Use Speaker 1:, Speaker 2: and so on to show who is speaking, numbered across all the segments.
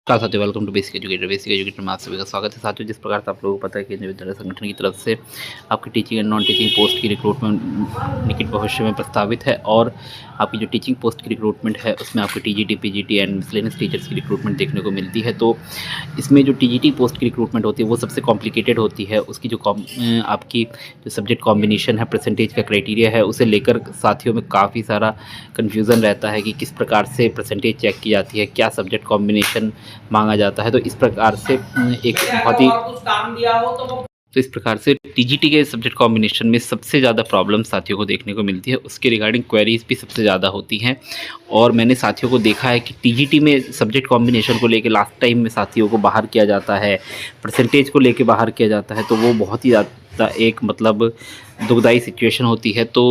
Speaker 1: साथियों, welcome to basic educator में आप सभी का स्वागत है। साथियों, जिस प्रकार से आप लोगों को पता है कि विद्यालय संगठन की तरफ से आपकी teaching and non teaching post की रिक्रूटमेंट निकट भविष्य में प्रस्तावित है और आपकी जो टीचिंग पोस्ट की रिक्रूटमेंट है उसमें आपकी TGT, PGT and miscellaneous teachers की रिक्रूटमेंट देखने को मिलती है। तो इसमें जो टीजीटी पोस्ट की रिक्रूटमेंट होती है वो सबसे कॉम्प्लिकेटेड होती है। उसकी जो आपकी जो सब्जेक्ट कॉम्बिनेशन है, परसेंटेज का क्राइटेरिया है, उसे लेकर साथियों में काफ़ी सारा कन्फ्यूज़न रहता है कि किस प्रकार से परसेंटेज चेक की जाती है, क्या सब्जेक्ट कॉम्बिनेशन मांगा जाता है। तो इस प्रकार से एक बहुत ही इस प्रकार से टीजीटी के सब्जेक्ट कॉम्बिनेशन में सबसे ज़्यादा प्रॉब्लम साथियों को देखने को मिलती है। उसके रिगार्डिंग क्वेरीज भी सबसे ज़्यादा होती हैं और मैंने साथियों को देखा है कि टीजीटी में सब्जेक्ट कॉम्बिनेशन को लेकर लास्ट टाइम में साथियों को बाहर किया जाता है, परसेंटेज को लेकर बाहर किया जाता है, तो वो बहुत ही ज़्यादा एक मतलब दुखदाई सिचुएशन होती है। तो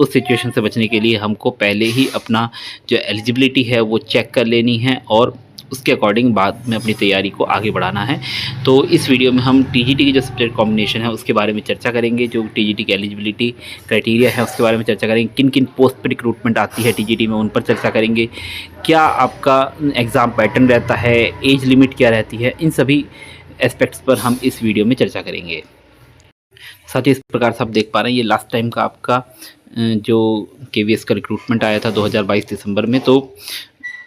Speaker 1: उस सिचुएशन से बचने के लिए हमको पहले ही अपना जो एलिजिबिलिटी है वो चेक कर लेनी है और उसके अकॉर्डिंग बाद में अपनी तैयारी को आगे बढ़ाना है। तो इस वीडियो में हम टीजीटी की जो सब्जेक्ट कॉम्बिनेशन है उसके बारे में चर्चा करेंगे, जो टीजीटी की एलिजिबिलिटी क्राइटेरिया है उसके बारे में चर्चा करेंगे, किन किन पोस्ट पर रिक्रूटमेंट आती है टीजीटी में उन पर चर्चा करेंगे, क्या आपका एग्ज़ाम पैटर्न रहता है, एज लिमिट क्या रहती है, इन सभी एस्पेक्ट्स पर हम इस वीडियो में चर्चा करेंगे। साथ ही इस प्रकार से आप देख पा रहे हैं ये लास्ट टाइम का आपका जो केवीएस का रिक्रूटमेंट आया था 2022 दिसंबर में, तो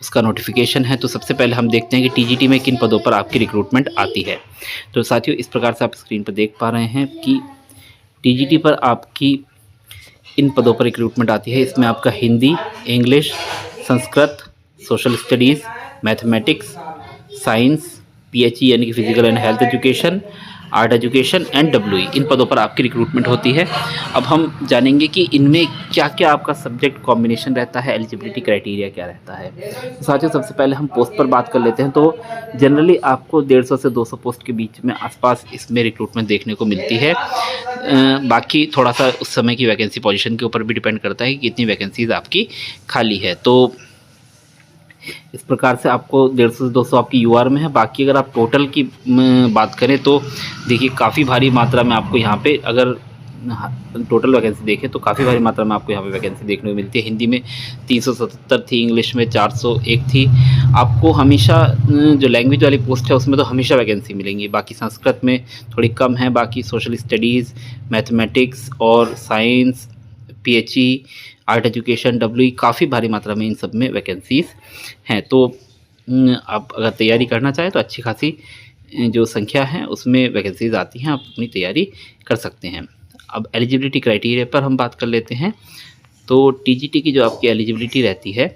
Speaker 1: उसका नोटिफिकेशन है। तो सबसे पहले हम देखते हैं कि टीजीटी में किन पदों पर आपकी रिक्रूटमेंट आती है। तो साथियों, इस प्रकार से आप स्क्रीन पर देख पा रहे हैं कि टीजीटी पर आपकी इन पदों पर रिक्रूटमेंट आती है। इसमें आपका Hindi, English, Sanskrit, social studies, mathematics, science, PHE यानी कि physical and health education, art education and WE, इन पदों पर आपकी रिक्रूटमेंट होती है। अब हम जानेंगे कि इनमें क्या क्या आपका सब्जेक्ट कॉम्बिनेशन रहता है, एलिजिबिलिटी क्राइटेरिया क्या रहता है। तो साथियों, सबसे पहले हम पोस्ट पर बात कर लेते हैं। तो जनरली आपको 150 से 200 पोस्ट के बीच में आसपास इसमें रिक्रूटमेंट देखने को मिलती है। बाकी थोड़ा सा उस समय की वैकेंसी पोजीशन के ऊपर भी डिपेंड करता है कि कितनी वैकेंसीज आपकी खाली है। तो इस प्रकार से आपको 150 से 200 आपकी यूआर में है। बाकी अगर आप टोटल की बात करें तो देखिए काफ़ी भारी मात्रा में आपको यहाँ पे अगर टोटल वैकेंसी देखें तो काफ़ी भारी मात्रा में आपको यहाँ पे वैकेंसी देखने को मिलती है। हिंदी में 377 थी, इंग्लिश में 401 थी। आपको हमेशा जो लैंग्वेज वाली पोस्ट है उसमें तो हमेशा वैकेंसी मिलेंगी। बाकी संस्कृत में थोड़ी कम है, बाकी सोशल स्टडीज़, मैथमेटिक्स और science, PHE, art education, WE, काफ़ी भारी मात्रा में इन सब में वैकेंसीज़ हैं। तो आप अगर तैयारी करना चाहें तो अच्छी खासी जो संख्या है उसमें वैकेंसीज़ आती हैं, आप अपनी तैयारी कर सकते हैं। अब एलिजिबिलिटी क्राइटेरिया पर हम बात कर लेते हैं। तो टीजीटी की जो आपकी एलिजिबिलिटी रहती है,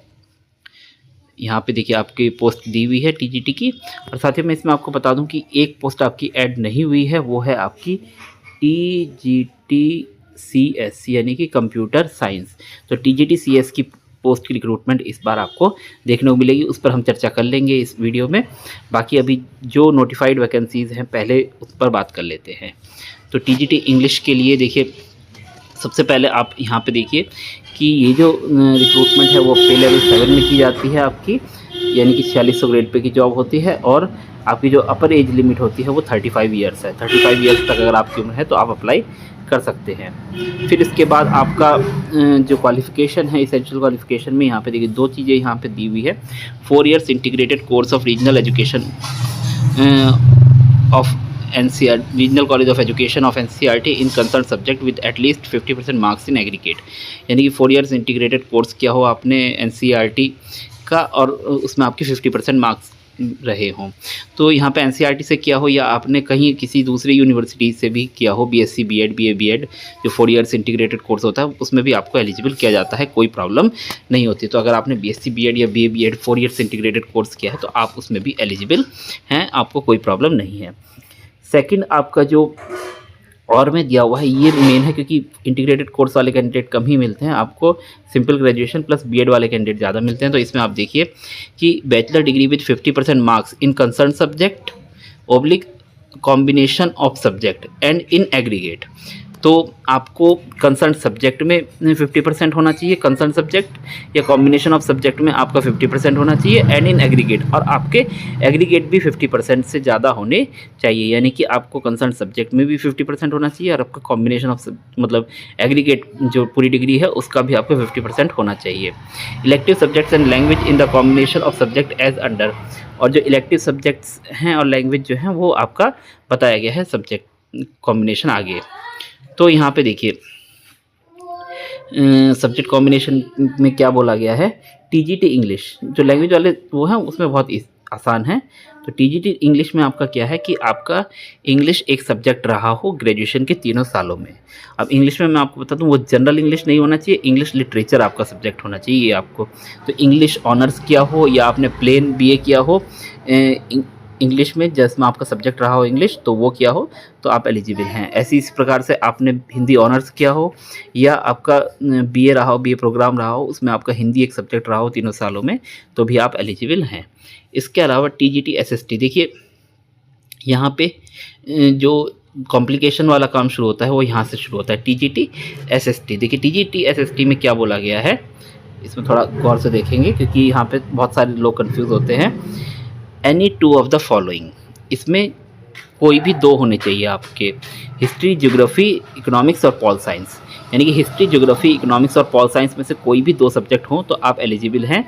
Speaker 1: यहाँ पे देखिए आपकी पोस्ट दी हुई है टीजीटी की। और साथ ही मैं इसमें आपको बता दूं कि एक पोस्ट आपकी ऐड नहीं हुई है, वो है आपकी टीजीटी CS यानी कि कंप्यूटर साइंस। तो टीजीटी CS की पोस्ट की रिक्रूटमेंट इस बार आपको देखने को मिलेगी, उस पर हम चर्चा कर लेंगे इस वीडियो में। बाकी अभी जो नोटिफाइड वैकेंसीज़ हैं पहले उस पर बात कर लेते हैं। तो टीजीटी इंग्लिश के लिए देखिए सबसे पहले आप यहाँ पे देखिए कि ये जो रिक्रूटमेंट है वो पे लेवल 7 में की जाती है आपकी, यानी कि 4600 ग्रेड पे की जॉब होती है और आपकी जो अपर एज लिमिट होती है वो 35 ईयर्स है। 35 ईयर्स तक अगर आपकी उम्र है तो आप अप्लाई कर सकते हैं। फिर इसके बाद आपका जो क्वालिफ़िकेशन है, इसेंशियल क्वालिफ़िकेशन में यहाँ पे देखिए दो चीज़ें यहाँ पे दी हुई है। 4 years integrated course of regional education of NCR regional college of education of NCERT in concern subject with at least 50% marks in aggregate, यानी कि 4 ईयर्स इंटीग्रेटेड कोर्स किया हो आपने NCERT का और उसमें आपके 50% मार्क्स रहे हों। तो यहाँ पे NCERT से किया हो या आपने कहीं किसी दूसरी यूनिवर्सिटी से भी किया हो, BSc BEd BA BEd जो 4 ईयर्स इंटीग्रेटेड कोर्स होता है उसमें भी आपको एलिजिबल किया जाता है, कोई प्रॉब्लम नहीं होती। तो अगर आपने BSc BEd या BA BEd 4 years integrated course किया है तो आप उसमें भी एलिजिबल हैं, आपको कोई प्रॉब्लम नहीं है। सेकंड, आपका जो और में दिया हुआ है ये मेन है, क्योंकि इंटीग्रेटेड कोर्स वाले कैंडिडेट कम ही मिलते हैं, आपको सिंपल ग्रेजुएशन प्लस बीएड वाले कैंडिडेट ज़्यादा मिलते हैं। तो इसमें आप देखिए कि bachelor degree with 50% marks in concern subject oblique combination of subject and in aggregate. तो आपको कंसर्न सब्जेक्ट में 50% होना चाहिए, कंसर्न सब्जेक्ट या कॉम्बिनेशन ऑफ सब्जेक्ट में आपका 50% होना चाहिए, एंड इन एग्रीगेट, और आपके एग्रीगेट भी 50% से ज़्यादा होने चाहिए, यानी कि आपको कंसर्न सब्जेक्ट में भी 50% होना चाहिए और आपका कॉम्बिनेशन ऑफ मतलब एग्रीगेट जो पूरी डिग्री है उसका भी आपको 50% होना चाहिए। Elective subjects and language in the combination of subject as under, और जो इलेक्टिव सब्जेक्ट्स हैं और लैंग्वेज जो हैं वो आपका बताया गया है सब्जेक्ट कॉम्बिनेशन आगे। तो यहाँ पे देखिए सब्जेक्ट कॉम्बिनेशन में क्या बोला गया है, टीजीटी इंग्लिश जो लैंग्वेज वाले वो हैं उसमें बहुत आसान है। तो टीजीटी इंग्लिश में आपका क्या है कि आपका इंग्लिश एक सब्जेक्ट रहा हो ग्रेजुएशन के तीनों सालों में। अब इंग्लिश में मैं आपको बता दूं वो जनरल इंग्लिश नहीं होना चाहिए, इंग्लिश लिटरेचर आपका सब्जेक्ट होना चाहिए आपको। तो इंग्लिश ऑनर्स किया हो या आपने प्लेन बीए किया हो इंग्लिश में, जिसमें आपका सब्जेक्ट रहा हो इंग्लिश, तो वो किया हो तो आप एलिजिबल हैं। ऐसी इस प्रकार से आपने हिंदी ऑनर्स किया हो या आपका बीए रहा हो, बीए प्रोग्राम रहा हो, उसमें आपका हिंदी एक सब्जेक्ट रहा हो तीनों सालों में, तो भी आप एलिजिबल हैं। इसके अलावा टीजीटी एसएसटी, देखिए यहाँ पे जो कॉम्प्लिकेशन वाला काम शुरू होता है वो यहाँ से शुरू होता है, टीजीटी एसएसटी। देखिए टीजीटी एसएसटी में क्या बोला गया है, इसमें थोड़ा गौर से देखेंगे क्योंकि यहाँ पे बहुत सारे लोग कंफ्यूज होते हैं। Any two of the following, इसमें कोई भी दो होने चाहिए आपके, हिस्ट्री, ज्योग्राफी, इकोनॉमिक्स और पॉल साइंस, यानी कि हिस्ट्री, ज्योग्राफी, इकोनॉमिक्स और पॉल साइंस में से कोई भी दो सब्जेक्ट हों तो आप एलिजिबल हैं।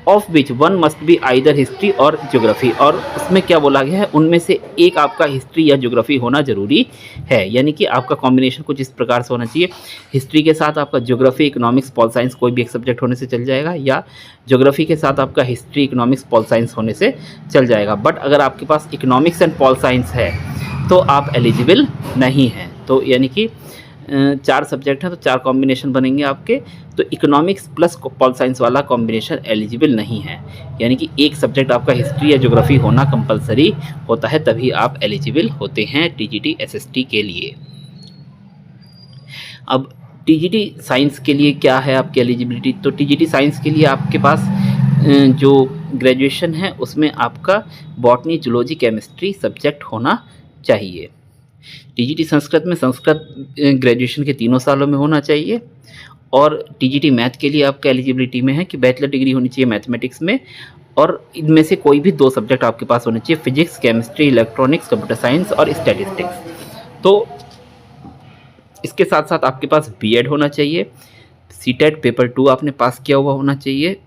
Speaker 1: Of which one must be either history और ज्योग्राफी, और उसमें क्या बोला गया है उनमें से एक आपका हिस्ट्री या ज्योग्राफी होना ज़रूरी है, यानी कि आपका कॉम्बिनेशन कुछ इस प्रकार से होना चाहिए, हिस्ट्री के साथ आपका ज्योग्राफी, इकोनॉमिक्स, पॉल साइंस कोई भी एक सब्जेक्ट होने से चल जाएगा, या ज्योग्राफी के साथ आपका हिस्ट्री, इकोनॉमिक्स, पॉल साइंस होने से चल जाएगा। बट अगर आपके पास इकोनॉमिक्स एंड पॉल साइंस है तो आप एलिजिबल नहीं हैं। तो यानी कि चार सब्जेक्ट हैं तो चार कॉम्बिनेशन बनेंगे आपके, तो इकोनॉमिक्स प्लस पॉल साइंस वाला कॉम्बिनेशन एलिजिबल नहीं है, यानी कि एक सब्जेक्ट आपका हिस्ट्री या ज्योग्राफी होना कंपलसरी होता है, तभी आप एलिजिबल होते हैं टीजीटी एसएसटी के लिए। अब टीजीटी साइंस के लिए क्या है आपकी एलिजिबिलिटी, तो टीजीटी साइंस के लिए आपके पास जो ग्रेजुएशन है उसमें आपका बॉटनी, जूलॉजी, केमिस्ट्री सब्जेक्ट होना चाहिए। टीजीटी संस्कृत में संस्कृत ग्रेजुएशन के तीनों सालों में होना चाहिए, और टीजीटी मैथ के लिए आपका एलिजिबिलिटी में है कि बैचलर डिग्री होनी चाहिए मैथमेटिक्स में, और इनमें से कोई भी दो सब्जेक्ट आपके पास होने चाहिए, physics, chemistry, electronics, computer science और स्टैटिस्टिक्स। तो इसके साथ साथ आपके पास बीएड होना चाहिए, सीटेट पेपर 2 आपने पास किया हुआ होना चाहिए,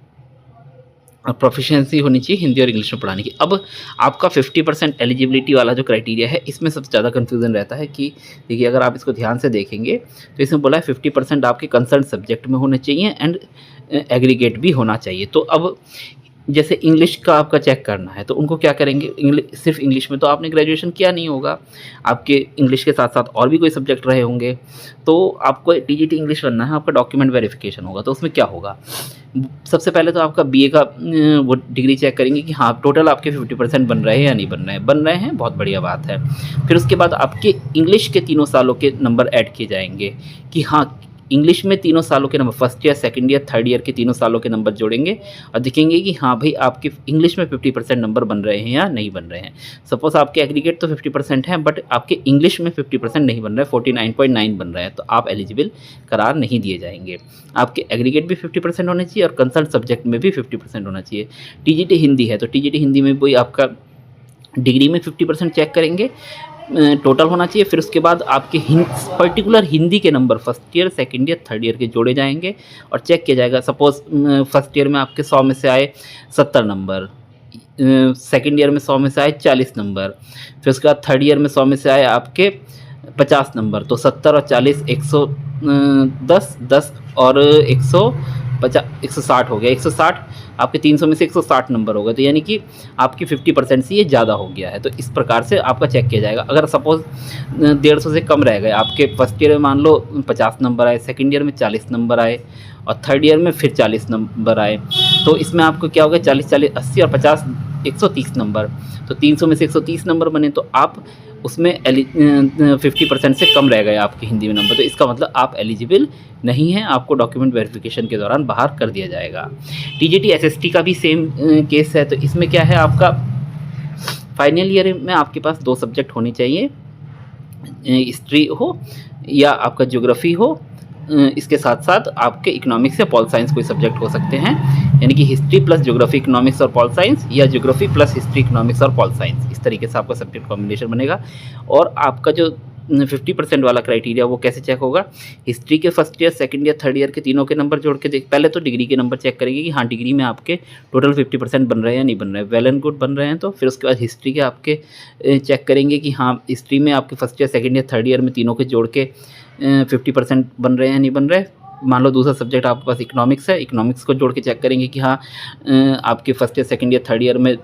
Speaker 1: और प्रोफिशिएंसी होनी चाहिए हिंदी और इंग्लिश में पढ़ाने की। अब आपका 50% एलिजिबिलिटी वाला जो क्राइटेरिया है इसमें सबसे ज़्यादा कन्फ्यूज़न रहता है कि देखिए अगर आप इसको ध्यान से देखेंगे तो इसमें बोला है 50% आपके कंसर्न सब्जेक्ट में होने चाहिए एंड एग्रीगेट भी होना चाहिए। तो अब जैसे इंग्लिश का आपका चेक करना है तो उनको क्या करेंगे, सिर्फ इंग्लिश में तो आपने ग्रेजुएशन किया नहीं होगा, आपके इंग्लिश के साथ साथ और भी कोई सब्जेक्ट रहे होंगे, तो आपको टीजीटी इंग्लिश बनना है, आपका डॉक्यूमेंट वेरिफिकेशन होगा। तो उसमें क्या होगा, सबसे पहले तो आपका बीए का वो डिग्री चेक करेंगे कि हाँ टोटल आपके 50% बन रहे हैं या नहीं बन रहे हैं, बहुत बढ़िया बात है। फिर उसके बाद आपके इंग्लिश के तीनों सालों के नंबर ऐड किए जाएंगे कि हाँ इंग्लिश में तीनों सालों के number, first year, second year, third year के तीनों सालों के नंबर जोड़ेंगे और दिखेंगे कि हाँ भाई आपके इंग्लिश में 50% नंबर बन रहे हैं या नहीं बन रहे हैं। सपोज आपके एग्रीगेट तो 50% है बट आपके इंग्लिश में 50% नहीं बन रहा है, 49.9 बन रहा है, तो आप एलिजिबल करार नहीं दिए जाएंगे। आपके एग्रीगेट भी 50% होने चाहिए और कंसर्न सब्जेक्ट में भी 50% होना चाहिए। टीजीटी हिंदी है तो टीजीटी हिंदी में भी आपका डिग्री में 50% चेक करेंगे, टोटल होना चाहिए। फिर उसके बाद आपके पर्टिकुलर हिंदी के number first year, second year, third year के जोड़े जाएंगे और चेक किया जाएगा। सपोज फर्स्ट ईयर में आपके 100 में से आए 70 नंबर, सेकंड ईयर में 100 में से आए 40 नंबर, फिर उसके बाद थर्ड ईयर में 100 में से आए आपके 50 नंबर, तो 70 और 40 110, 10 और 160 हो गया, 160 आपके 300 में से 160 नंबर हो गए, तो यानी कि आपकी 50% से ये ज़्यादा हो गया है। तो इस प्रकार से आपका चेक किया जाएगा। अगर सपोज 150 से कम रह गए, आपके फर्स्ट ईयर में मान लो 50 नंबर आए, सेकंड ईयर में 40 नंबर आए और थर्ड ईयर में फिर 40 नंबर आए, तो इसमें आपको क्या होगा 40, 40, 80 और 50 130 नंबर, तो 300 में से 130 नंबर बने, तो आप उसमें 50% से कम रह गए आपके हिंदी में नंबर, तो इसका मतलब आप एलिजिबल नहीं हैं, आपको डॉक्यूमेंट वेरिफिकेशन के दौरान बाहर कर दिया जाएगा। टीजीटी एसएसटी का भी सेम केस है। तो इसमें क्या है, आपका फाइनल ईयर में आपके पास 2 सब्जेक्ट होने चाहिए, हिस्ट्री हो या आपका ज्योग्राफी हो, इसके साथ साथ आपके इकोनॉमिक्स या पॉल साइंस कोई सब्जेक्ट हो सकते हैं, यानी कि हिस्ट्री प्लस ज्योग्राफी, इकोनॉमिक्स और पॉल साइंस, या ज्योग्राफी प्लस हिस्ट्री, इकोनॉमिक्स और पॉल साइंस, इस तरीके से आपका सब्जेक्ट कॉम्बिनेशन बनेगा। और आपका जो 50% वाला क्राइटेरिया वो कैसे चेक होगा, हिस्ट्री के first year, second year, third year के तीनों के नंबर जोड़ के देख, पहले तो डिग्री के नंबर चेक करेंगे कि हाँ डिग्री में आपके टोटल 50% बन रहे हैं या नहीं बन रहे हैं, वेल एंड गुड बन रहे हैं तो फिर उसके बाद हिस्ट्री के आपके चेक करेंगे कि हाँ हिस्ट्री में आपके first year, second year, third year में तीनों के जोड़ के 50% बन रहे हैं या नहीं बन रहे। मान लो दूसरा सब्जेक्ट आपके पास इकोनॉमिक्स है, इकोनॉमिक्स को जोड़ के चेक करेंगे कि हाँ आपके first year, second year, third year में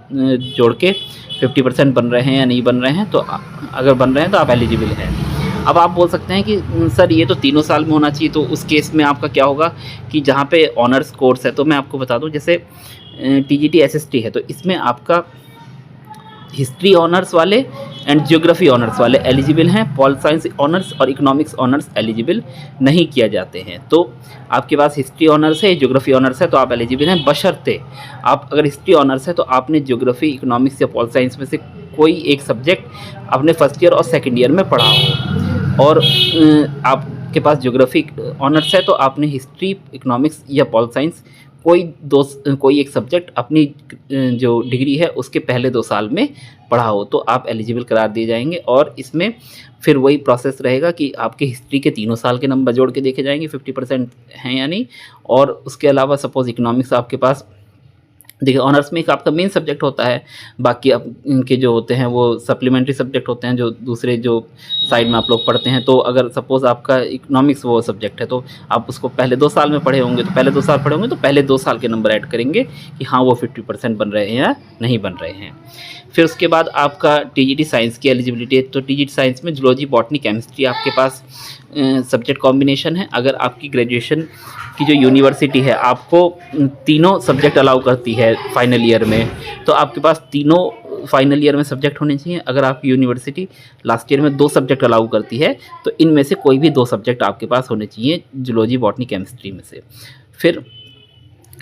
Speaker 1: जोड़ के 50% बन रहे हैं या नहीं बन रहे हैं, तो अगर बन रहे हैं तो आप एलिजिबल हैं। अब आप बोल सकते हैं कि सर ये तो तीनों साल में होना चाहिए, तो उस केस में आपका क्या होगा कि जहाँ पे ऑनर्स कोर्स है, तो मैं आपको बता दूँ जैसे TGT SST है तो इसमें आपका हिस्ट्री ऑनर्स वाले एंड ज्योग्राफी ऑनर्स वाले एलिजिबल हैं, पॉल साइंस ऑनर्स और इकोनॉमिक्स ऑनर्स एलिजिबल नहीं किया जाते हैं। तो आपके पास हिस्ट्री ऑनर्स है, ज्योग्राफी ऑनर्स है तो आप एलिजिबल हैं, बशर्ते आप अगर हिस्ट्री ऑनर्स है तो आपने ज्योग्राफी, इकोनॉमिक्स या पॉल साइंस में से कोई एक सब्जेक्ट अपने फर्स्ट ईयर और सेकेंड ईयर में पढ़ा हो, और आपके पास ज्योग्राफी ऑनर्स है तो आपने हिस्ट्री, इकोनॉमिक्स या पॉल साइंस कोई एक सब्जेक्ट अपनी जो डिग्री है उसके पहले 2 साल में पढ़ा हो, तो आप एलिजिबल करार दिए जाएंगे। और इसमें फिर वही प्रोसेस रहेगा कि आपके हिस्ट्री के तीनों साल के नंबर जोड़ के देखे जाएंगे 50% हैं या नहीं। और उसके अलावा सपोज़ इकोनॉमिक्स आपके पास, देखिए ऑनर्स में एक आपका मेन सब्जेक्ट होता है, बाकी आप इनके जो होते हैं वो सप्लीमेंट्री सब्जेक्ट होते हैं जो दूसरे जो साइड में आप लोग पढ़ते हैं। तो अगर सपोज़ आपका इकोनॉमिक्स वो सब्जेक्ट है तो आप उसको पहले 2 साल में पढ़े होंगे, तो पहले 2 साल पढ़े होंगे तो पहले 2 साल के नंबर ऐड करेंगे कि हाँ वो 50% बन रहे हैं या नहीं बन रहे हैं। फिर उसके बाद आपका TGT साइंस की एलिजिबिलिटी है, तो TGT साइंस में जूलॉजी, बॉटनी, केमिस्ट्री आपके पास सब्जेक्ट कॉम्बिनेशन है। अगर आपकी ग्रेजुएशन की जो यूनिवर्सिटी है आपको तीनों सब्जेक्ट अलाउ करती है फाइनल ईयर में, तो आपके पास तीनों फाइनल ईयर में सब्जेक्ट होने चाहिए। अगर आपकी यूनिवर्सिटी लास्ट ईयर में 2 सब्जेक्ट अलाउ करती है तो इनमें से कोई भी 2 सब्जेक्ट आपके पास होने चाहिए जूलॉजी, बॉटनी, केमिस्ट्री में से। फिर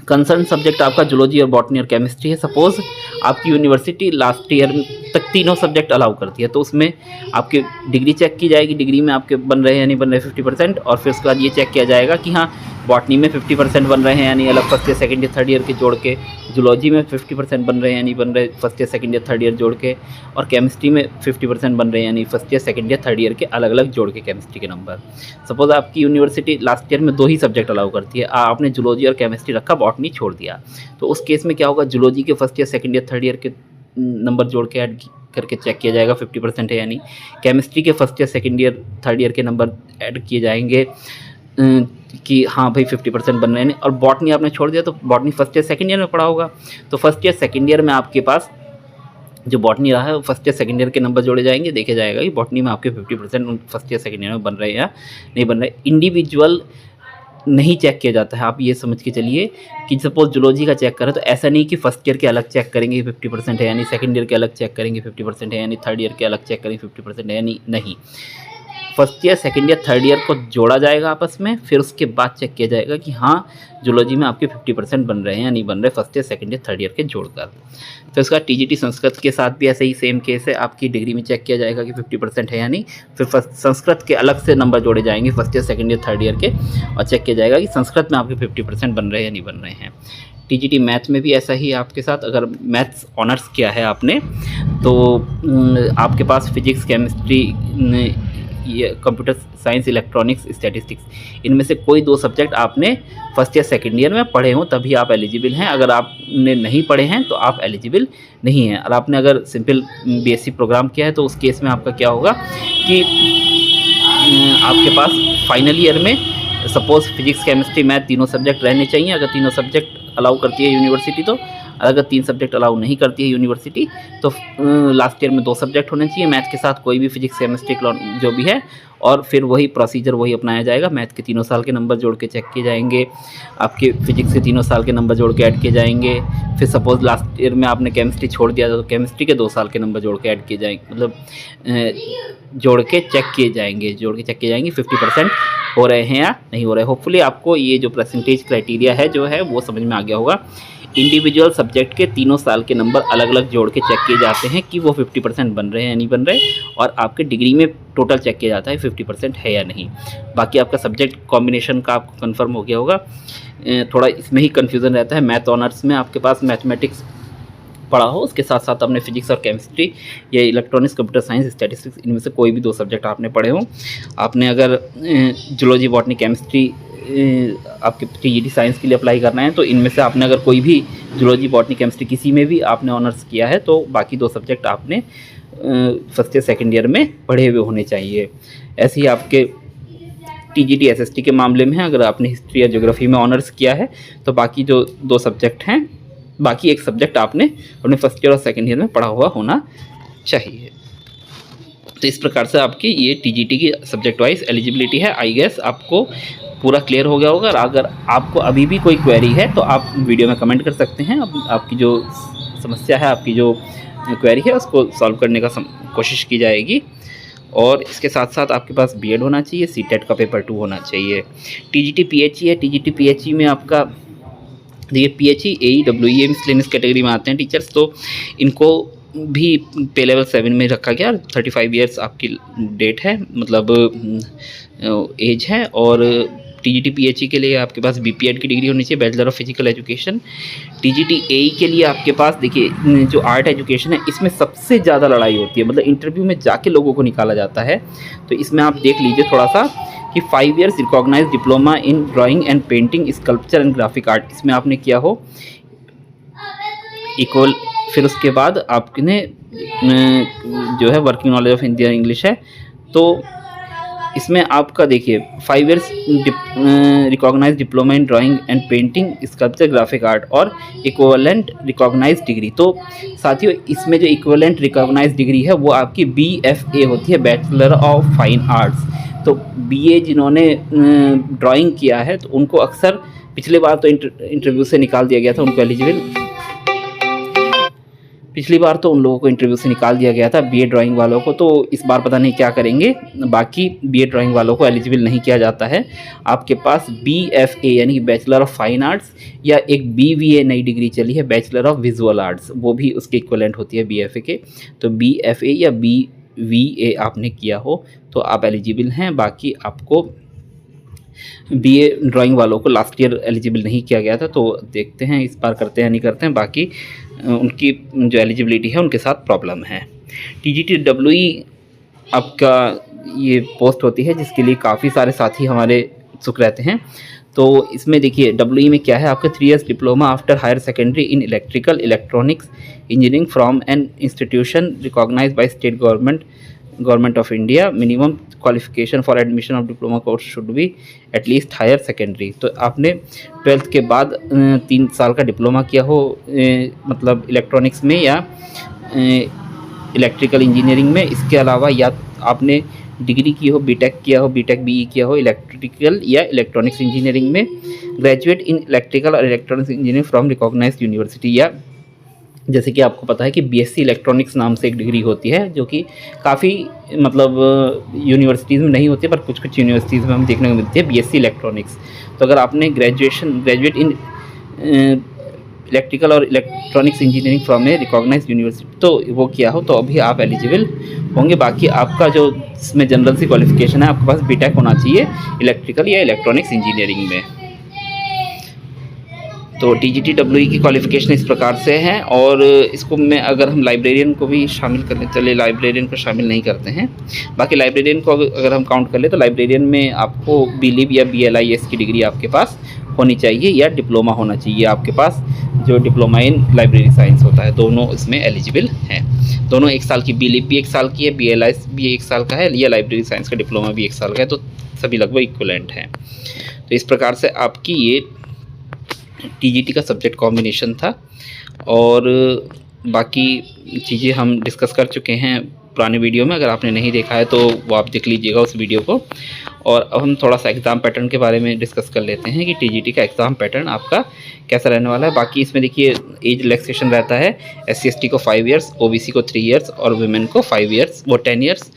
Speaker 1: कंसर्न सब्जेक्ट आपका जूलॉजी और बॉटनी और केमिस्ट्री है। सपोज़ आपकी यूनिवर्सिटी लास्ट ईयर तक तीनों सब्जेक्ट अलाउ करती है तो उसमें आपकी डिग्री चेक की जाएगी, डिग्री में आपके बन रहे हैं या नहीं बन रहे 50%, और फिर उसके बाद ये चेक किया जाएगा कि हाँ बॉटनी में 50% बन रहे हैं यानी अलग first year, second year, third year के जोड़ के, जूलॉजी में 50% बन रहे हैं यानी बन रहे first year, second year, third year जोड़ के, और केमिस्ट्री में 50% बन रहे हैं यानी first year, second year, third year के अलग अलग जोड़ के केमिस्ट्री के नंबर। सपोज़ आपकी यूनिवर्सिटी लास्ट ईयर में 2 ही सब्जेक्ट अलाउ करती है, आपने जूलॉजी और केमिस्ट्री रखा, बॉटनी छोड़ दिया, तो उस केस में क्या होगा, जूलॉजी के first year, second year, third year के नंबर जोड़ के ऐड करके चेक किया जाएगा 50% है यानी। केमिस्ट्री के first year, second year, third year के नंबर ऐड किए जाएंगे कि हाँ भाई 50% बन रहे हैं। और बॉटनी आपने छोड़ दिया तो botany first year, second year में पढ़ा होगा, तो फर्स्ट ईयर, सेकंड ईयर में आपके पास जो बॉटनी रहा है वो फर्स्ट ईयर, सेकंड ईयर के नंबर जोड़े जाएंगे, देखे जाएगा कि बॉटनी में आपके 50% फर्स्ट ईयर, सेकंड ईयर में बन रहे हैं या नहीं बन रहे। इंडिविजुअल नहीं चेक किया जाता है, आप ये समझ के चलिए कि सपोज जूलॉजी का चेक करें तो ऐसा नहीं कि फर्स्ट ईयर के अलग चेक करेंगे 50% है यानी, सेकंड ईयर के अलग चेक करेंगे 50% है यानी, थर्ड ईयर के अलग चेक करेंगे 50% है यानी, नहीं। First year, second year, third year को जोड़ा जाएगा आपस में, फिर उसके बाद चेक किया जाएगा कि हाँ जूलॉजी में आपके 50% बन रहे हैं या नहीं बन रहे first year, second year, third year के जोड़कर। फिर उसका TGT संस्कृत के साथ भी ऐसे ही सेम केस है, आपकी डिग्री में चेक किया जाएगा कि 50% है या नहीं, फिर संस्कृत के अलग से नंबर जोड़े जाएंगे first year, second year, third year के, और चेक किया जाएगा कि संस्कृत में आपके 50% बन रहे हैं या नहीं बन रहे हैं। TGT मैथ में भी ऐसा ही आपके साथ, अगर मैथ्स ऑनर्स किया है आपने तो आपके पास फिजिक्स, केमिस्ट्री, ये कंप्यूटर साइंस, इलेक्ट्रॉनिक्स, स्टैटिस्टिक्स, इनमें से कोई 2 सब्जेक्ट आपने फर्स्ट या सेकंड ईयर में पढ़े हों तभी आप एलिजिबल हैं। अगर आपने नहीं पढ़े हैं तो आप एलिजिबल नहीं हैं। और आपने अगर सिंपल BSc प्रोग्राम किया है तो उस केस में आपका क्या होगा कि आपके पास फाइनल ईयर में सपोज़ फिजिक्स, केमिस्ट्री, मैथ तीनों सब्जेक्ट रहने चाहिए। अगर तीनों सब्जेक्ट अलाउ करती है यूनिवर्सिटी तो, अगर 3 सब्जेक्ट अलाउ नहीं करती है यूनिवर्सिटी तो लास्ट ईयर में 2 सब्जेक्ट होने चाहिए, मैथ के साथ कोई भी फिजिक्स, केमिस्ट्री जो भी है, और फिर वही प्रोसीजर वही अपनाया जाएगा। मैथ के 3 साल के नंबर जोड़ के चेक किए जाएंगे, आपके फिजिक्स के 3 साल के नंबर जोड़ के ऐड किए जाएंगे। फिर सपोज़ लास्ट ईयर में आपने केमिस्ट्री छोड़ दिया तो केमिस्ट्री के 2 साल के नंबर जोड़ के ऐड किए जाएंगे, मतलब जोड़ के चेक किए जाएंगे 50% हो रहे हैं या नहीं हो रहे। होपफुली आपको ये जो परसेंटेज क्राइटेरिया है जो है वो समझ में आ गया होगा। इंडिविजुअल सब्जेक्ट के 3 साल के नंबर अलग अलग जोड़ के चेक किए जाते हैं कि वो 50% बन रहे हैं या नहीं बन रहे, और आपके डिग्री में टोटल चेक किया जाता है 50% है या नहीं। बाकी आपका सब्जेक्ट कॉम्बिनेशन का आपको कंफर्म हो गया होगा। थोड़ा इसमें ही कन्फ्यूज़न रहता है। मैथ ऑनर्स में आपके पास मैथमेटिक्स पढ़ा हो, उसके साथ साथ आपने फिजिक्स और केमिस्ट्री या इलेक्ट्रॉनिक्स, कंप्यूटर साइंस, स्टैटिस्टिक्स, इनमें से कोई भी 2 सब्जेक्ट आपने पढ़े हों। आपने अगर जूलॉजी, बॉटनी, केमिस्ट्री आपके टीजीटी साइंस के लिए अप्लाई करना है तो इनमें से आपने अगर कोई भी जूलॉजी, बॉटनी, केमिस्ट्री किसी में भी आपने ऑनर्स किया है तो बाकी 2 सब्जेक्ट आपने फर्स्ट या सेकेंड ईयर में पढ़े हुए होने चाहिए। ऐसे ही आपके टीजीटी एसएसटी के मामले में है, अगर आपने हिस्ट्री या ज्योग्राफी में ऑनर्स किया है तो बाकी जो 2 सब्जेक्ट हैं, बाकी एक सब्जेक्ट आपने अपने फर्स्ट ईयर और सेकेंड ईयर में पढ़ा हुआ होना चाहिए। तो इस प्रकार से आपकी ये टीजीटी की सब्जेक्ट वाइज एलिजिबिलिटी है। आई गेस आपको पूरा क्लियर हो गया होगा। अगर आपको अभी भी कोई क्वेरी है तो आप वीडियो में कमेंट कर सकते हैं। आपकी जो समस्या है, आपकी जो क्वेरी है, उसको सॉल्व करने का कोशिश की जाएगी। और इसके साथ साथ आपके पास बीएड होना चाहिए, सीटेट का पेपर 2 होना चाहिए। टीजीटी पीएचई है, टीजीटी पीएचई में आपका देखिए पीएचई एईडब्ल्यूई मिसलेनियस कैटेगरी में आते हैं टीचर्स, तो इनको भी पे लेवल 7 में रखा गया। 35 ईयर्स आपकी डेट है, मतलब एज है। और टीजीटी पीएचई के लिए आपके पास बीपीएड की डिग्री होनी चाहिए, bachelor of physical education. TGT AE के लिए आपके पास देखिए जो आर्ट एजुकेशन है, इसमें सबसे ज़्यादा लड़ाई होती है, मतलब इंटरव्यू में जाके लोगों को निकाला जाता है। तो इसमें आप देख लीजिए थोड़ा सा कि 5 years recognise diploma in drawing and painting, sculpture and graphic art, इसमें आपने किया हो इक्वल। फिर उसके बाद आपने जो है वर्किंग नॉलेज ऑफ हिंदी और इंग्लिश है, तो इसमें आपका देखिए 5 years recognise diploma in drawing and painting, sculpture, graphic art और इक्विवेलेंट रिकॉग्नाइज डिग्री। तो साथियों इसमें जो इक्विवेलेंट रिकॉग्नाइज डिग्री है वो आपकी बीएफए होती है, बैचलर ऑफ फाइन आर्ट्स। तो बीए जिन्होंने ड्राइंग किया है तो उनको अक्सर पिछली बार तो इंटरव्यू से निकाल दिया गया था, उनको एलिजिबल पिछली बार तो उन लोगों को इंटरव्यू से निकाल दिया गया था बीए ड्राइंग वालों को। तो इस बार पता नहीं क्या करेंगे, बाकी बीए ड्राइंग वालों को एलिजिबल नहीं किया जाता है। आपके पास बीएफए यानी कि बैचलर ऑफ फाइन आर्ट्स या एक बीवीए नई डिग्री चली है, बैचलर ऑफ विजुअल आर्ट्स, वो भी उसके इक्विवेलेंट होती है बीएफए के। तो बीएफए या बीवीए आपने किया हो तो आप एलिजिबल हैं। बाकी आपको बीए ड्राइंग वालों को लास्ट ईयर एलिजिबल नहीं किया गया था, तो देखते हैं इस बार करते हैं नहीं करते हैं। बाकी उनकी जो एलिजिबिलिटी है उनके साथ प्रॉब्लम है। टीजीटी डब्ल्यूई आपका ये पोस्ट होती है जिसके लिए काफ़ी सारे साथी हमारे उत्सुक रहते हैं। तो इसमें देखिए डब्ल्यूई में क्या है, आपका 3 years diploma after higher secondary in electrical electronics engineering from an institution recognised by state government of India. Minimum qualification for admission of diploma course should be at least higher secondary. तो आपने 12th के बाद 3 साल का diploma किया हो, मतलब electronics में या इलेक्ट्रिकल इंजीनियरिंग में। इसके अलावा या आपने डिग्री की हो, बीटेक किया हो, बीटेक बीई किया हो इलेक्ट्रिकल या इलेक्ट्रॉनिक्स इंजीनियरिंग में, ग्रेजुएट इन इलेक्ट्रिकल और electronics engineering from recognised university, या जैसे कि आपको पता है कि बीएससी इलेक्ट्रॉनिक्स नाम से एक डिग्री होती है जो कि काफ़ी मतलब यूनिवर्सिटीज़ में नहीं होती है, पर कुछ कुछ यूनिवर्सिटीज़ में हम देखने को मिलती है बीएससी इलेक्ट्रॉनिक्स। तो अगर आपने ग्रेजुएट इन इलेक्ट्रिकल और electronics engineering from a recognised university तो वो किया हो तो अभी आप एलिजिबल होंगे। बाकी आपका जो इसमें जनरल सी क्वालिफिकेशन है, आपके पास बीटेक होना चाहिए इलेक्ट्रिकल या इलेक्ट्रॉनिक्स इंजीनियरिंग में। तो टीजीटी डब्ल्यूई की क्वालिफिकेशन इस प्रकार से है। और इसको में अगर हम लाइब्रेरियन को भी शामिल कर लें, चलिए लाइब्रेरियन को शामिल नहीं करते हैं। बाकी लाइब्रेरियन को अगर हम काउंट कर ले तो लाइब्रेरियन में आपको बीलिब या बीएलआईएस की डिग्री आपके पास होनी चाहिए या डिप्लोमा होना चाहिए आपके पास, जो डिप्लोमा इन लाइब्रेरी साइंस होता है। दोनों इसमें एलिजिबल हैं, दोनों 1 साल की, बीलिब भी 1 साल की है, बीएलआईएस भी 1 साल का है, या लाइब्रेरी साइंस का डिप्लोमा भी 1 साल का है, तो सभी लगभग इक्वलेंट हैं। तो इस प्रकार से आपकी ये टीजीटी का सब्जेक्ट कॉम्बिनेशन था। और बाकी चीज़ें हम डिस्कस कर चुके हैं पुराने वीडियो में, अगर आपने नहीं देखा है तो वो आप देख लीजिएगा उस वीडियो को। और अब हम थोड़ा सा एग्ज़ाम पैटर्न के बारे में डिस्कस कर लेते हैं कि टीजीटी का एग्ज़ाम पैटर्न आपका कैसा रहने वाला है। बाकी इसमें देखिए एज रिलैक्सेशन रहता है, SC ST को 5 ईयर्स, OBC को 3 ईयर्स और वुमेन को 5 ईयर्स, वो 10 ईयर्स।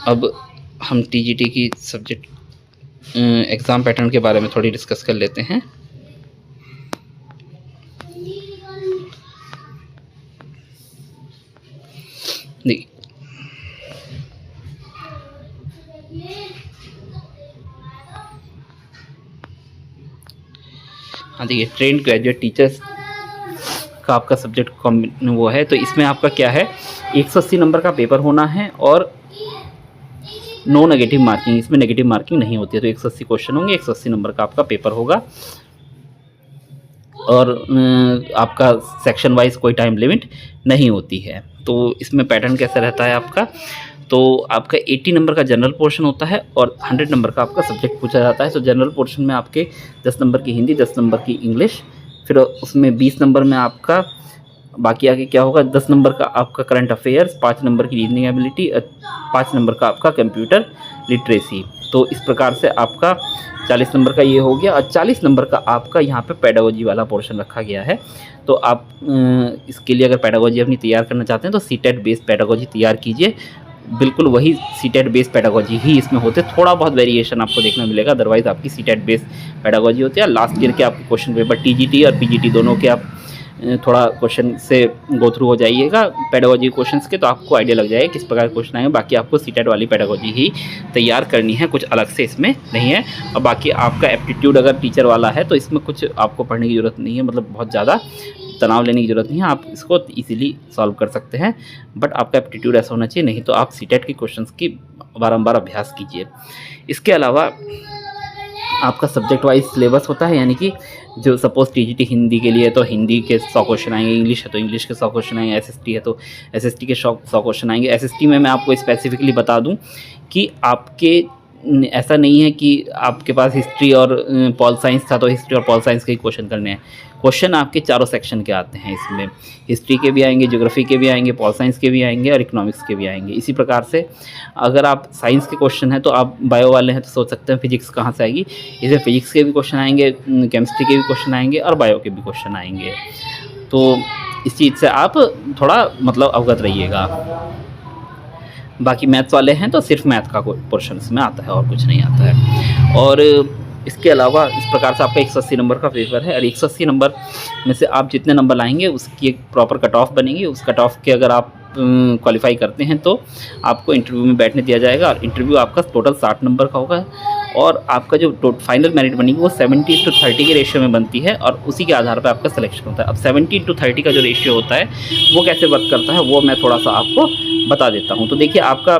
Speaker 1: अब हम टीजीटी की सब्जेक्ट एग्ज़ाम पैटर्न के बारे में थोड़ी डिस्कस कर लेते हैं। देखिए हाँ देखिए, ट्रेंड ग्रेजुएट टीचर्स का आपका सब्जेक्ट वो है, तो इसमें आपका क्या है, 180 नंबर का पेपर होना है और नो नेगेटिव मार्किंग, इसमें नेगेटिव मार्किंग नहीं होती है। तो 180 क्वेश्चन होंगे, 180 नंबर का आपका पेपर होगा और आपका सेक्शन वाइज कोई टाइम लिमिट नहीं होती है। तो इसमें पैटर्न कैसा रहता है आपका, तो आपका 80 नंबर का जनरल पोर्शन होता है और 100 नंबर का आपका सब्जेक्ट पूछा जाता है। तो जनरल पोर्शन में आपके 10 नंबर की हिंदी, 10 नंबर की इंग्लिश, फिर उसमें 20 नंबर में आपका बाकी आगे क्या होगा, 10 नंबर का आपका करंट अफेयर्स, 5 नंबर की रीजनिंग एबिलिटी, 5 नंबर का आपका कंप्यूटर लिटरेसी। तो इस प्रकार से आपका 40 नंबर का ये हो गया और 40 नंबर का आपका यहाँ पे पेडागोजी वाला पोर्शन रखा गया है। तो आप इसके लिए अगर पेडागोजी अपनी तैयार करना चाहते हैं तो सीटेट बेस्ड पेडागोजी तैयार कीजिए। बिल्कुल वही सीटेट बेस्ड पेडागोजी ही इसमें होते, थोड़ा बहुत वेरिएशन आपको देखने मिलेगा, अदरवाइज आपकी सीटेट बेस्ड पेडागोजी होती है। लास्ट ईयर के आपके क्वेश्चन पेपर टीजीटी और पीजीटी दोनों के आप थोड़ा क्वेश्चन से गो थ्रू हो जाइएगा पेडागोजी क्वेश्चंस के, तो आपको आइडिया लग जाएगा किस प्रकार के क्वेश्चन आएंगे। बाकी आपको सीटेट वाली पेडागोजी ही तैयार करनी है, कुछ अलग से इसमें नहीं है। और बाकी आपका एप्टीट्यूड अगर टीचर वाला है तो इसमें कुछ आपको पढ़ने की ज़रूरत नहीं है, मतलब बहुत ज़्यादा तनाव लेने की ज़रूरत नहीं है, आप इसको इजीली सॉल्व कर सकते हैं। बट आपका एप्टीट्यूड ऐसा होना चाहिए, नहीं तो आप सीटेट की क्वेश्चंस की बारंबार अभ्यास कीजिए। इसके अलावा आपका सब्जेक्ट वाइज सिलेबस होता है, यानी कि जो सपोज टीजीटी हिंदी के लिए तो हिंदी के 100 क्वेश्चन आएंगे, इंग्लिश है तो इंग्लिश के 100 क्वेश्चन आएंगे, एसएसटी है तो एसएसटी के 100 क्वेश्चन आएंगे। एसएसटी में मैं आपको स्पेसिफिकली बता दूं कि आपके ऐसा नहीं है कि आपके पास हिस्ट्री और पॉल साइंस था तो हिस्ट्री और पॉल साइंस के ही क्वेश्चन करने हैं। क्वेश्चन आपके चारों सेक्शन के आते हैं, इसमें हिस्ट्री के भी आएंगे, ज्योग्राफी के भी आएंगे, पॉल साइंस के भी आएंगे और इकोनॉमिक्स के भी आएंगे। इसी प्रकार से अगर आप साइंस के क्वेश्चन हैं तो आप बायो वाले हैं तो सोच सकते हैं फिजिक्स कहाँ से आएगी, इसमें फिजिक्स के भी क्वेश्चन आएंगे, केमिस्ट्री के भी क्वेश्चन आएंगे और बायो के भी क्वेश्चन आएंगे। तो इस चीज़ से आप थोड़ा मतलब अवगत रहिएगा। बाकी मैथ्स वाले हैं तो सिर्फ मैथ का पोर्शन इसमें आता है और कुछ नहीं आता है। और इसके अलावा इस प्रकार से आपका 180 नंबर का पेपर है और 180 नंबर में से आप जितने नंबर लाएंगे उसकी एक प्रॉपर कट ऑफ बनेगी। उस कट ऑफ के अगर आप क्वालिफाई करते हैं तो आपको इंटरव्यू में बैठने दिया जाएगा और इंटरव्यू आपका टोटल 60 नंबर का होगा और आपका जो फाइनल मेरिट बनेगी वो 70:30 के रेशियो में बनती है और उसी के आधार पर आपका सिलेक्शन होता है। अब 70:30 का जो रेशियो होता है वो कैसे वर्क करता है वो मैं थोड़ा सा आपको बता देता हूँ। तो देखिए, आपका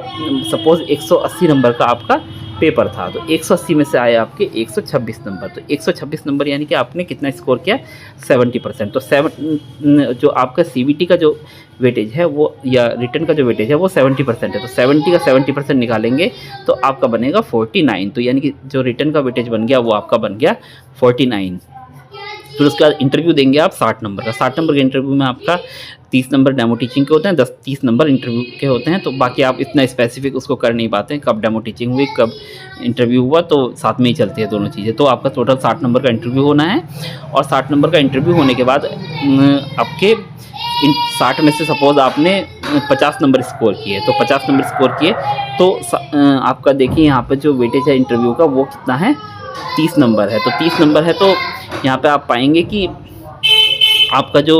Speaker 1: सपोज़ 180 नंबर का आपका पेपर था तो 180 में से आए आपके 126 नंबर। तो 126 नंबर यानी कि आपने कितना स्कोर किया, 70%। तो जो आपका सीबीटी का जो वेटेज है वो या रिटर्न का जो वेटेज है वो 70% है। तो 70 का 70% निकालेंगे तो आपका बनेगा 49। तो यानी कि जो रिटर्न का वेटेज बन गया वो आपका बन गया 49। फिर उसके बाद इंटरव्यू देंगे आप 60 नंबर का। 60 नंबर के इंटरव्यू में आपका 30 नंबर डेमो टीचिंग के होते हैं, 30 नंबर इंटरव्यू के होते हैं। तो बाकी आप इतना स्पेसिफिक उसको कर नहीं पाते हैं, कब डेमो टीचिंग हुई कब इंटरव्यू हुआ, तो साथ में ही चलती है दोनों चीज़ें। तो आपका टोटल 60 नंबर का इंटरव्यू होना है और 60 नंबर का इंटरव्यू होने के बाद आपके 60 में से सपोज़ आपने 50 नंबर स्कोर किए, तो 50 नंबर स्कोर किए तो आपका देखिए यहाँ पर जो वेटेज है इंटरव्यू का वो कितना है, 30 नंबर है। तो 30 नंबर है तो यहाँ पे आप पाएंगे कि आपका जो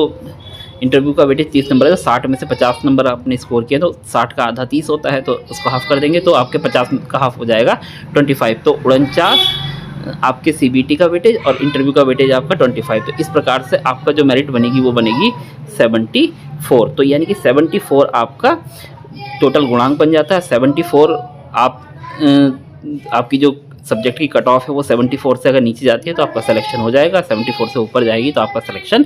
Speaker 1: इंटरव्यू का वेटेज 30 नंबर है, तो 60 में से 50 नंबर आपने स्कोर किया तो 60 का आधा 30 होता है, तो उसको हाफ कर देंगे तो आपके 50 का हाफ हो जाएगा 25। तो 49 आपके सीबीटी का वेटेज और इंटरव्यू का वेटेज आपका 25। तो इस प्रकार से आपका जो मेरिट बनेगी वो बनेगी 74। तो यानी कि 74 आपका टोटल गुणांक बन जाता है। 74 आपकी जो सब्जेक्ट की कट ऑफ है वो 74 से अगर नीचे जाती है तो आपका सिलेक्शन हो जाएगा, 74 से ऊपर जाएगी तो आपका सिलेक्शन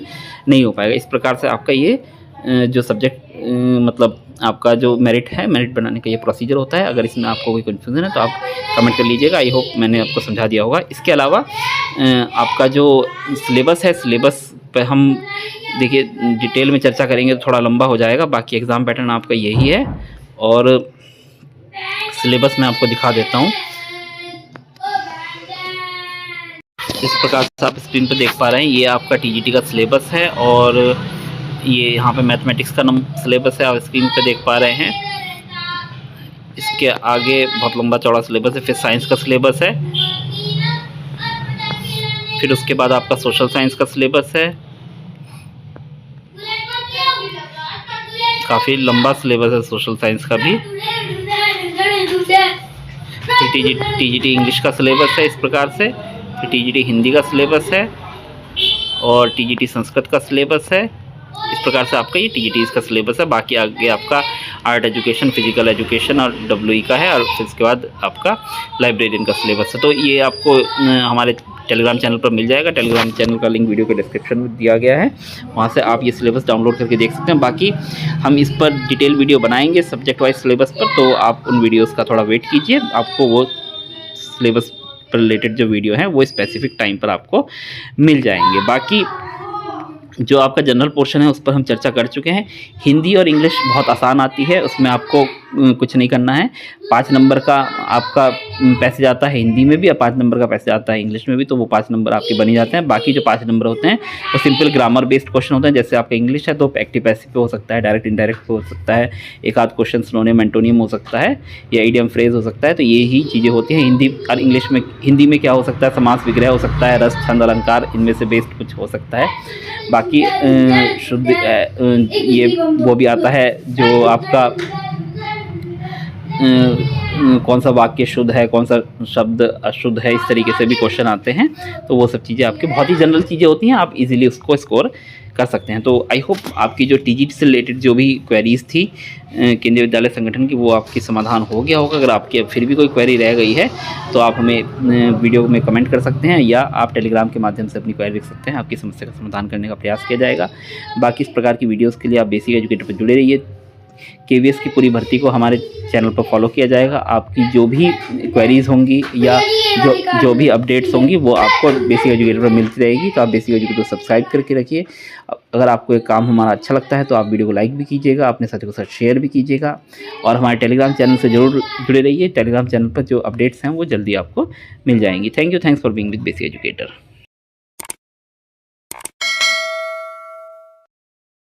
Speaker 1: नहीं हो पाएगा। इस प्रकार से आपका ये जो सब्जेक्ट मतलब आपका जो मेरिट है, मेरिट बनाने का ये प्रोसीजर होता है। अगर इसमें आपको कोई कन्फ्यूजन है तो आप कमेंट कर लीजिएगा, आई होप मैंने आपको समझा दिया होगा। इसके अलावा आपका जो सिलेबस है, सिलेबस पर हम देखिए डिटेल में चर्चा करेंगे तो थोड़ा लंबा हो जाएगा। बाकी एग्ज़ाम पैटर्न आपका यही है और सिलेबस मैं आपको दिखा देता हूँ। इस प्रकार से आप स्क्रीन पर देख पा रहे हैं, ये आपका टीजीटी का सिलेबस है और ये यहाँ पे मैथमेटिक्स का सिलेबस है, आप स्क्रीन पे देख पा रहे हैं। इसके आगे बहुत लंबा चौड़ा सिलेबस है, फिर साइंस का सिलेबस है, फिर उसके बाद आपका सोशल साइंस का सिलेबस है। काफ़ी लंबा सिलेबस है सोशल साइंस का भी। फिर टीजीटी इंग्लिश का सिलेबस है इस प्रकार से, फिर टीजीटी हिंदी का सिलेबस है और टीजीटी संस्कृत का सिलेबस है। इस प्रकार से आपका ये टीजीटी का सिलेबस है। बाकी आगे आपका आर्ट एजुकेशन, फिजिकल एजुकेशन और डब्ल्यूई का है, और फिर उसके बाद आपका लाइब्रेरियन का सिलेबस है। तो ये आपको हमारे टेलीग्राम चैनल पर मिल जाएगा। टेलीग्राम चैनल का लिंक वीडियो के डिस्क्रिप्शन में दिया गया है, वहाँ से आप ये सिलेबस डाउनलोड करके देख सकते हैं। बाकी हम इस पर डिटेल वीडियो बनाएंगे सब्जेक्ट वाइज सिलेबस पर, तो आप उन वीडियोज़ का थोड़ा वेट कीजिए। आपको वो सिलेबस पर रिलेटेड जो वीडियो हैं वो स्पेसिफिक टाइम पर आपको मिल जाएंगे। बाकी जो आपका जनरल पोर्शन है उस पर हम चर्चा कर चुके हैं। हिंदी और इंग्लिश बहुत आसान आती है, उसमें आपको कुछ नहीं करना है। 5 नंबर का आपका पैसेज आता है हिंदी में भी, और 5 नंबर का पैसेज आता है इंग्लिश में भी, तो वो 5 नंबर आपके बन जाते हैं। बाकी जो 5 नंबर होते हैं वो सिंपल ग्रामर बेस्ड क्वेश्चन होते हैं। जैसे आपका इंग्लिश है तो एक्टिव पैसिव पे हो सकता है, डायरेक्ट इनडायरेक्ट पे हो सकता है, एक आध क्वेश्चन सिनोनिम एंटोनियम हो सकता है, या इडियम फ्रेज हो सकता है। तो ये ही चीज़ें होती हैं हिंदी और इंग्लिश में। हिंदी में क्या हो सकता है, समास विग्रह हो सकता है, रस, छंद, अलंकार, इनमें से बेस्ड कुछ हो सकता है। बाकी शुद्ध ये वो भी आता है जो आपका कौन सा वाक्य शुद्ध है, कौन सा शब्द अशुद्ध है, इस तरीके से भी क्वेश्चन आते हैं। तो वो सब चीज़ें आपकी बहुत ही जनरल चीज़ें होती हैं, आप इजीली उसको स्कोर कर सकते हैं। तो आई होप आपकी जो टीजीटी से रिलेटेड जो भी क्वेरीज़ थी केंद्रीय विद्यालय संगठन की, वो आपकी समाधान हो गया होगा। अगर आपकी फिर भी कोई क्वेरी रह गई है तो आप हमें वीडियो में कमेंट कर सकते हैं, या आप टेलीग्राम के माध्यम से अपनी क्वेरी लिख सकते हैं। आपकी समस्या का समाधान करने का प्रयास किया जाएगा। बाकी इस प्रकार की वीडियोज़ के लिए आप बेसिक एजुकेटर पर जुड़े रहिए। केवीएस की पूरी भर्ती को हमारे चैनल पर फॉलो किया जाएगा। आपकी जो भी क्वेरीज़ होंगी या जो भी अपडेट्स होंगी वो आपको बेसिक एजुकेटर पर मिलती रहेगी। तो आप बेसिक एजुकेटर को सब्सक्राइब करके रखिए। अगर आपको ये काम हमारा अच्छा लगता है तो आप वीडियो को लाइक भी कीजिएगा, अपने साथियों के साथ शेयर भी कीजिएगा, और हमारे टेलीग्राम चैनल से ज़रूर जुड़े रहिए। टेलीग्राम चैनल पर जो अपडेट्स हैं वो जल्दी आपको मिल जाएंगी। Thank you, thanks for being with basic educator.